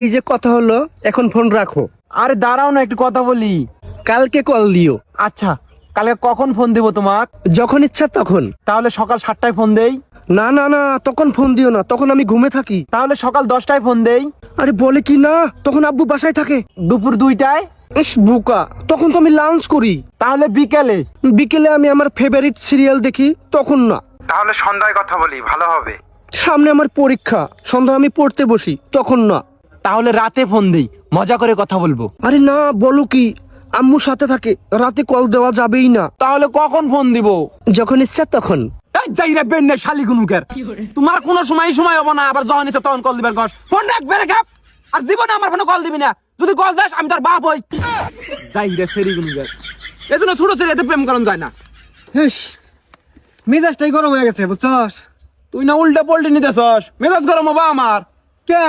এই যে কথা হলো, এখন ফোন রাখো। আরে দাঁড়াও না, একটু কথা বলি। কালকে কল দিও। আচ্ছা, কালকে কখন ফোন দিব তোমার? যখন ইচ্ছা তখন। তাহলে সকাল 7টায় ফোন দেই? না না না, তখন ফোন দিও না, তখন আমি ঘুমে থাকি। তাহলে সকাল 10টায় ফোন দেই? আরে বলে কি না, তখন আব্বু বাসায় থাকে। দুপুর 2টায়? ইস বুকা, তখন তো আমি লাঞ্চ করি। তাহলে বিকেলে? বিকেলে আমি আমার ফেভারিট সিরিয়াল দেখি, তখন না। তাহলে সন্ধ্যায় কথা বলি, ভালো হবে। সামনে আমার পরীক্ষা, সন্ধ্যা আমি পড়তে বসি, তখন না। তাহলে রাতে ফোন দেই, মজা করে কথা বলবো। আরে না, বলো কি, আম্মু সাথে থাকে, রাতে কল দেওয়া যাবেই না। তাহলে কখন ফোন দিব? যখন ইচ্ছা তখন। যাই রাখবেন না শালি গুনুকের, তোমার কোনো সময় হবো না, আবার যখন ইচ্ছা তখন কল দিবেন। ফোন রাখবে রে গাপ, আর জীবনে আমার ফোনে কল দিবি না। যদি কল দাস আমি তার বাপ হই। যাই রে সেরি গুনুকের, এই জন্য ছোট ছেলে এতে প্রেম করন যায় না। মেজাজটাই গরম হয়ে গেছে বুঝছস? তুই না উল্টা পল্টি নিতেছস, মেজাজ গরম হবা আমার। কে